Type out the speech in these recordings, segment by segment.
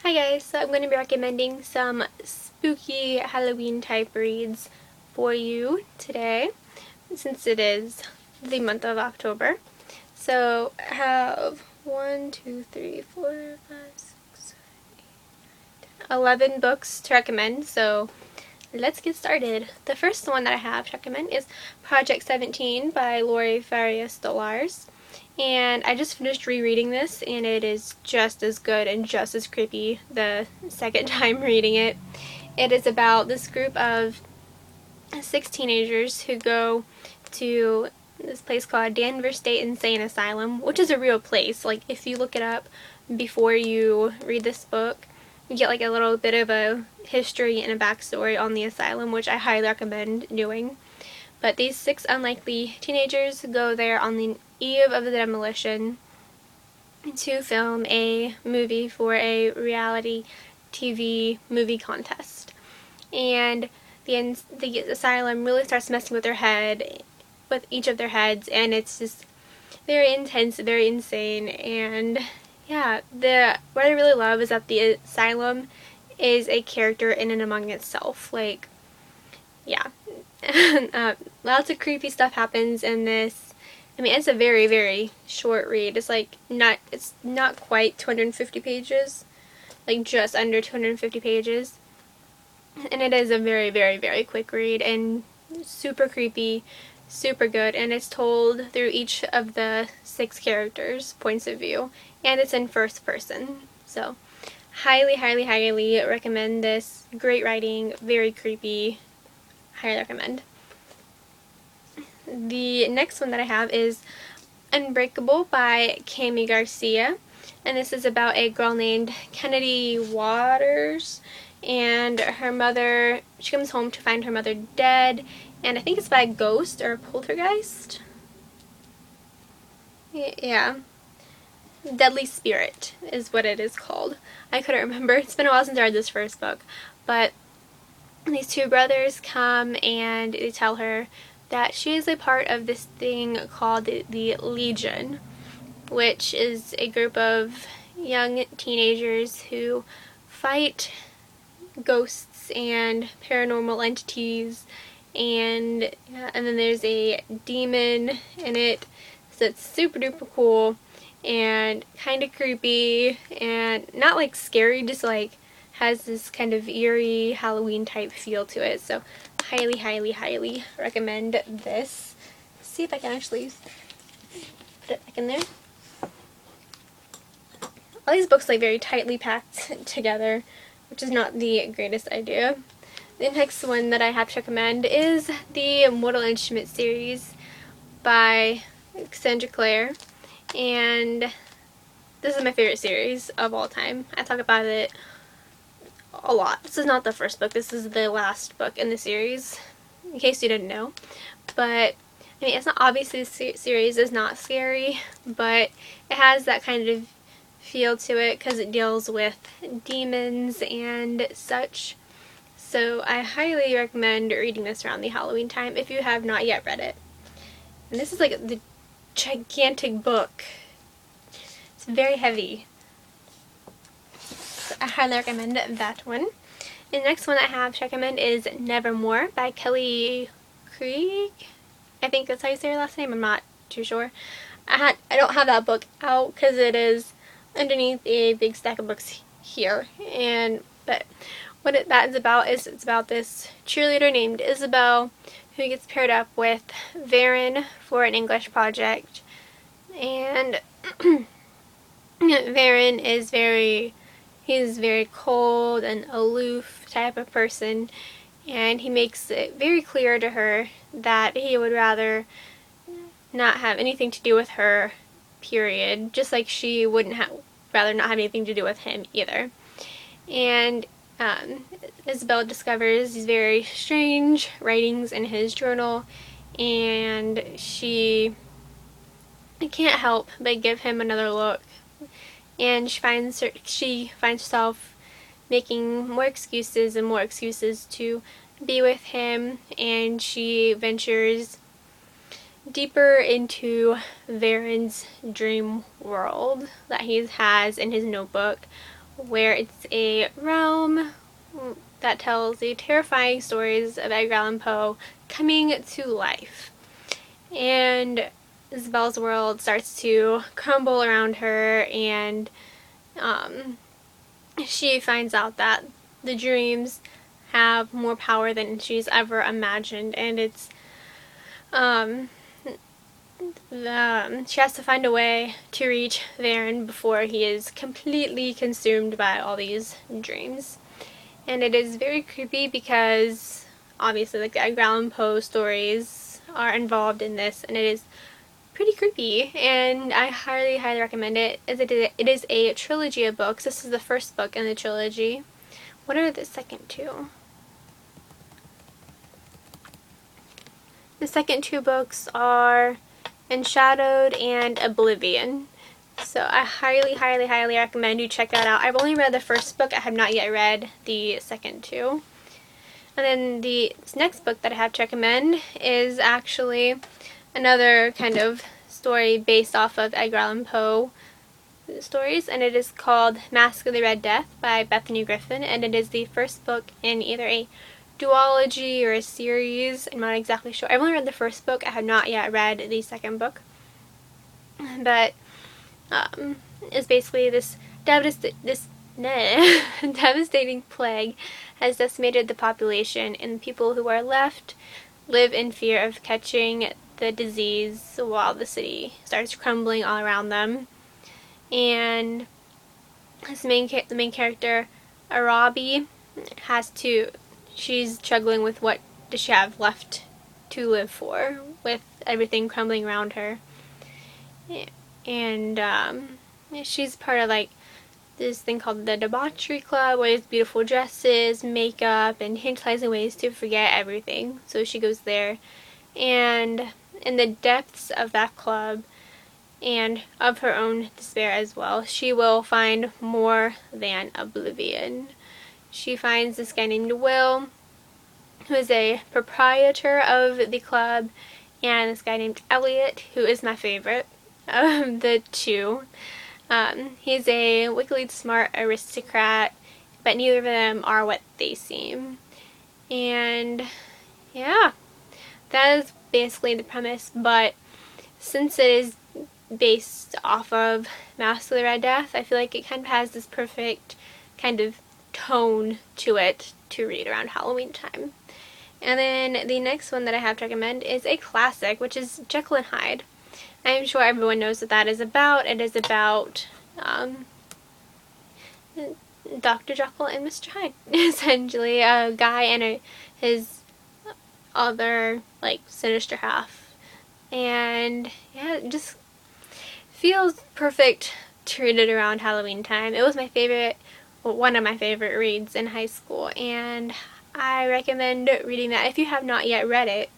Hi guys, so I'm going to be recommending some spooky Halloween type reads for you today, since it is the month of October. So I have 1, 2, 3, 4, 5, 6, 11 books to recommend, so let's get started. The first one that I have to recommend is Project 17 by Lori Farias Dolars. And I just finished rereading this, and it is just as good and just as creepy the second time reading it. It is about this group of 6 teenagers who go to this place called Danvers State Insane Asylum, which is a real place. Like, if you look it up before you read this book, you get like a little bit of a history and a backstory on the asylum, which I highly recommend doing. But these 6 unlikely teenagers go there on the eve of the demolition to film a movie for a reality TV movie contest. And the asylum really starts messing with with each of their heads, and it's just very intense, very insane. And yeah, what I really love is that the asylum is a character in and among itself. Like, yeah. Lots of creepy stuff happens in this. I mean, it's a very, very short read. It's not quite 250 pages, like just under 250 pages. And it is a very, very, very quick read and super creepy, super good. And it's told through each of the 6 characters' points of view, and it's in first person. So, highly, highly, highly recommend this. Great writing, very creepy. Highly recommend. The next one that I have is Unbreakable by Kami Garcia, and this is about a girl named Kennedy Waters, and her mother, she comes home to find her mother dead, and I think it's by a ghost or a poltergeist. Yeah. Deadly Spirit is what it is called. I couldn't remember. It's been a while since I read this first book, but these 2 brothers come and they tell her that she is a part of this thing called the Legion, which is a group of young teenagers who fight ghosts and paranormal entities, and then there's a demon in it, so it's super duper cool and kind of creepy and not like scary, just like has this kind of eerie Halloween type feel to it. So highly, highly, highly recommend this. Let's see if I can actually put it back in there. All these books like very tightly packed together, which is not the greatest idea. The next one that I have to recommend is the Mortal Instruments series by Cassandra Clare, and this is my favorite series of all time. I talk about it a lot. This is not the first book, this is the last book in the series, in case you didn't know. But I mean, it's not, obviously the series is not scary, but it has that kind of feel to it because it deals with demons and such. So I highly recommend reading this around the Halloween time if you have not yet read it. And this is like the gigantic book. It's very heavy. I highly recommend that one. The next one I have to recommend is Nevermore by Kelly Krieg. I think that's how you say her last name. I'm not too sure. I don't have that book out because it is underneath a big stack of books here. But what that is about is it's about this cheerleader named Isabel who gets paired up with Varen for an English project. And Varen is he's very cold and aloof type of person, and he makes it very clear to her that he would rather not have anything to do with her, period, just like she wouldn't rather not have anything to do with him either. And Isabel discovers these very strange writings in his journal, and she can't help but give him another look. And she finds herself making more excuses and more excuses to be with him, and she ventures deeper into Varen's dream world that he has in his notebook, where it's a realm that tells the terrifying stories of Edgar Allan Poe coming to life. And Isabel's world starts to crumble around her, and she finds out that the dreams have more power than she's ever imagined, and it's she has to find a way to reach Varen before he is completely consumed by all these dreams. And it is very creepy because obviously like the Edgar Allan Poe stories are involved in this, and it is pretty creepy, and I highly recommend it. As it is a trilogy of books. This is the first book in the trilogy. What are the second two? The second two books are Enshadowed and Oblivion. So I highly recommend you check that out. I've only read the first book. I have not yet read the second two. And then the next book that I have to recommend is actually another kind of story based off of Edgar Allan Poe stories, and it is called Masque of the Red Death by Bethany Griffin, and it is the first book in either a duology or a series. I'm not exactly sure. I've only read the first book. I have not yet read the second book. But it's basically this devastating plague has decimated the population, and people who are left live in fear of catching the disease while the city starts crumbling all around them. And the main character, Arabi, she's struggling with what does she have left to live for with everything crumbling around her. And she's part of like this thing called the Debauchery Club, where there's beautiful dresses, makeup, and tantalizing ways to forget everything. So she goes there, and in the depths of that club and of her own despair as well, she will find more than oblivion. She finds this guy named Will, who is a proprietor of the club, and this guy named Elliot, who is my favorite of the two. He's a wickedly smart aristocrat, but neither of them are what they seem. And yeah, that is basically the premise, but since it is based off of Masque of the Red Death, I feel like it kind of has this perfect kind of tone to it to read around Halloween time. And then the next one that I have to recommend is a classic, which is Jekyll and Hyde. I'm sure everyone knows what that is about. It is about Dr. Jekyll and Mr. Hyde, essentially. A guy and his other, like, sinister half. And yeah, it just feels perfect to read it around Halloween time. It was my favorite, one of my favorite reads in high school, and I recommend reading that if you have not yet read it.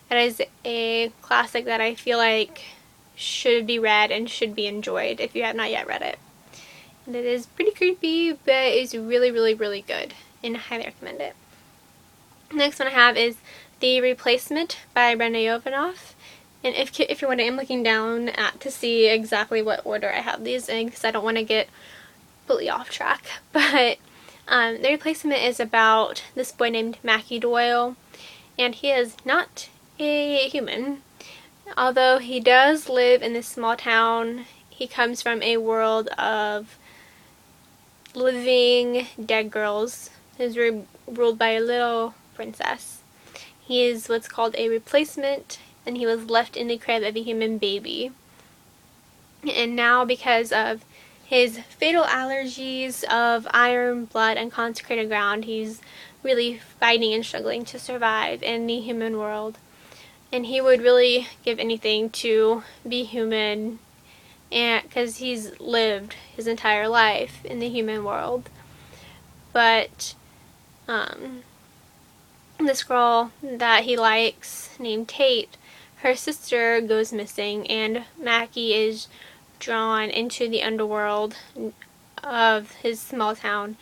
It is a classic that I feel like should be read and should be enjoyed if you have not yet read it. And it is pretty creepy, but it's really good, and I highly recommend it. Next one I have is The Replacement by Brenda Yovanoff. And if you're wondering, I'm looking down to see exactly what order I have these in, because I don't want to get completely off track. But The Replacement is about this boy named Mackie Doyle, and he is not a human. Although he does live in this small town, he comes from a world of living dead girls. He's ruled by a little princess. He is what's called a replacement, and he was left in the crib of a human baby. And now, because of his fatal allergies of iron, blood, and consecrated ground, he's really fighting and struggling to survive in the human world. And he would really give anything to be human, and because he's lived his entire life in the human world. But this girl that he likes, named Tate, her sister goes missing, and Mackie is drawn into the underworld of his small town,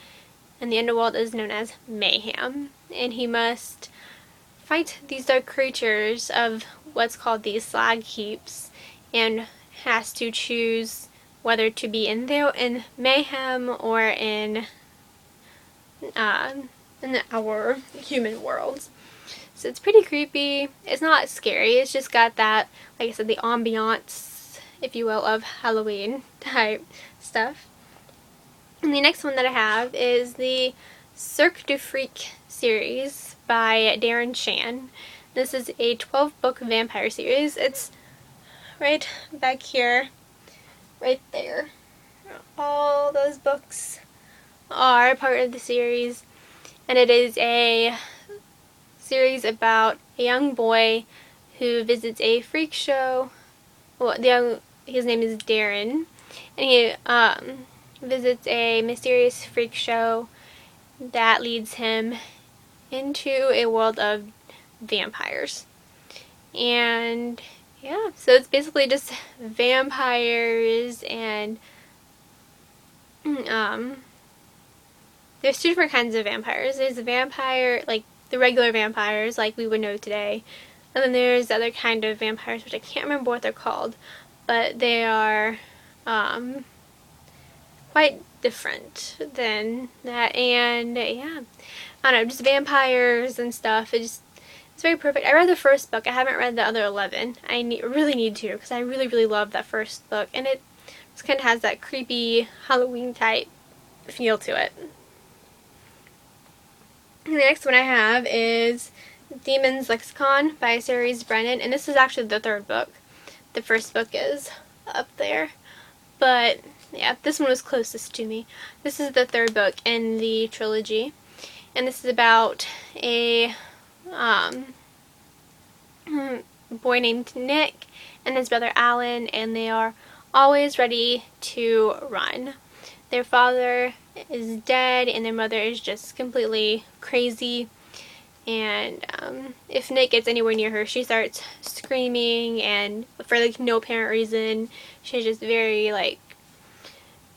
and the underworld is known as Mayhem, and he must fight these dark creatures of what's called these slag heaps, and has to choose whether to be in mayhem or in our human world. So it's pretty creepy. It's not scary. It's just got that, like I said, the ambiance, if you will, of Halloween type stuff. And the next one that I have is the Cirque du Freak series by Darren Shan. This is a 12-book vampire series. It's right back here, right there. All those books are part of the series, and it is a series about a young boy who visits a freak show. Well, his name is Darren, and he visits a mysterious freak show that leads him into a world of vampires. And yeah, so it's basically just vampires, and there's two different kinds of vampires. There's a vampire, like the regular vampires, like we would know today, and then there's the other kind of vampires, which I can't remember what they're called, but they are quite different than that. And yeah, I don't know, just vampires and stuff. It's very perfect. I read the first book. I haven't read the other 11. I really need to, because I really love that first book, and it just kind of has that creepy Halloween type feel to it. And the next one I have is Demon's Lexicon by Ceres Brennan, and this is actually the third book. The first book is up there, but yeah, this one was closest to me. This is the third book in the trilogy, and this is about a boy named Nick and his brother Alan, and they are always ready to run. Their father is dead, and their mother is just completely crazy, and if Nick gets anywhere near her, she starts screaming, and for like no apparent reason. She's just very like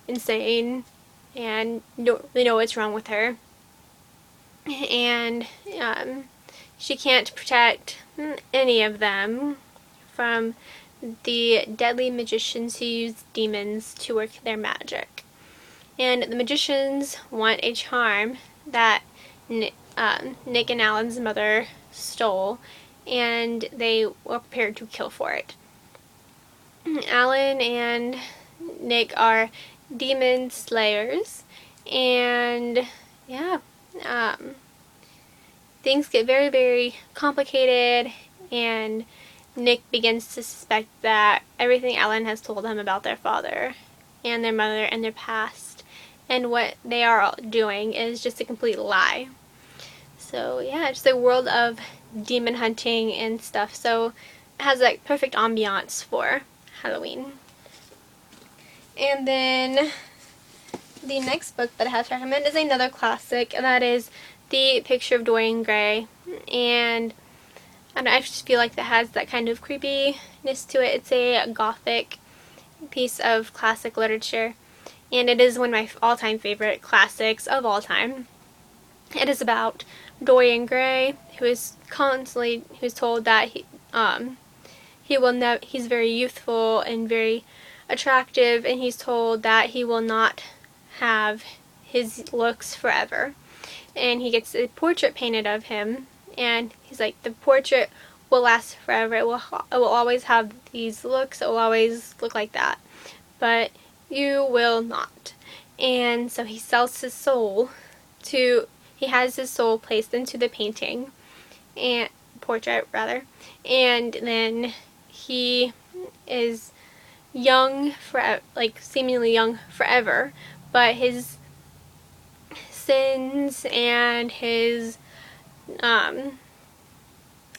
insane, and don't really know what's wrong with her. And she can't protect any of them from the deadly magicians who use demons to work their magic. And the magicians want a charm that Nick and Alan's mother stole, and they were prepared to kill for it. Alan and Nick are demon slayers, and yeah, things get very complicated, and Nick begins to suspect that everything Alan has told him about their father and their mother and their past and what they are all doing is just a complete lie. So yeah, just a world of demon hunting and stuff. So it has like perfect ambiance for Halloween. And then the next book that I have to recommend is another classic, and that is The Picture of Dorian Gray. And I just feel like that has that kind of creepiness to it. It's a gothic piece of classic literature, and it is one of my all-time favorite classics of all time. It is about Dorian Gray, who's told that he's very youthful and very attractive, and he's told that he will not have his looks forever. And he gets a portrait painted of him, and he's like, the portrait will last forever. It will always have these looks. It will always look like that. But you will not. And so he sells his soul he has his soul placed into the painting, and portrait rather, and then he is young forever, like seemingly young forever, but his sins and his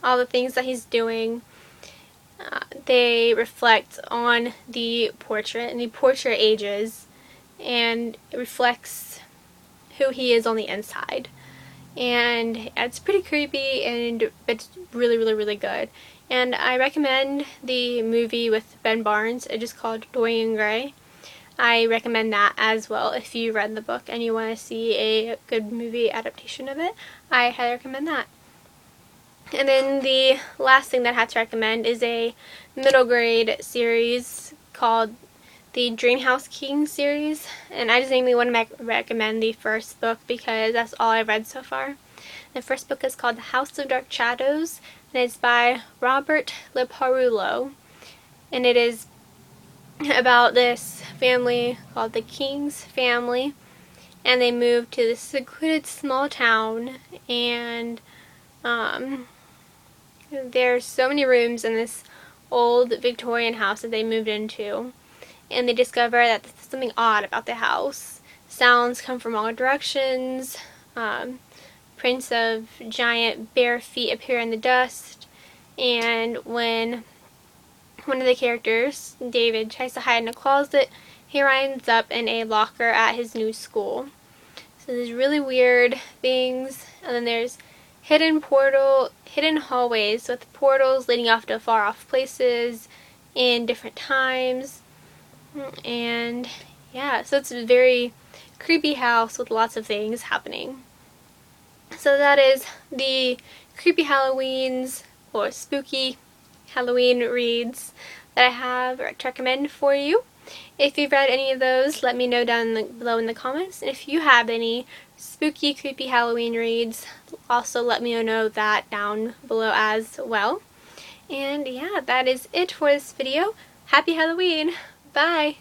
all the things that he's doing, they reflect on the portrait, and the portrait ages, and it reflects who he is on the inside. And it's pretty creepy, and it's really good. And I recommend the movie with Ben Barnes. It is called Dorian Gray. I recommend that as well. If you read the book and you want to see a good movie adaptation of it, I highly recommend that. And then the last thing that I have to recommend is a middle grade series called the Dreamhouse King series, and I just mainly want to recommend the first book because that's all I've read so far. The first book is called The House of Dark Shadows, and it's by Robert Leparoulo, and it is about this family called the King's family, and they moved to this secluded small town, and there's so many rooms in this old Victorian house that they moved into, and they discover that there's something odd about the house. Sounds come from all directions. Prints of giant bare feet appear in the dust, and when one of the characters, David, tries to hide in a closet, he winds up in a locker at his new school. So there's really weird things, and then there's hidden hallways with portals leading off to far off places in different times. And yeah, so it's a very creepy house with lots of things happening. So that is the creepy Halloweens or spooky Halloween reads that I have to recommend for you. If you've read any of those, let me know down below in the comments. And if you have any spooky, creepy Halloween reads, also let me know that down below as well. And yeah, that is it for this video. Happy Halloween! Bye!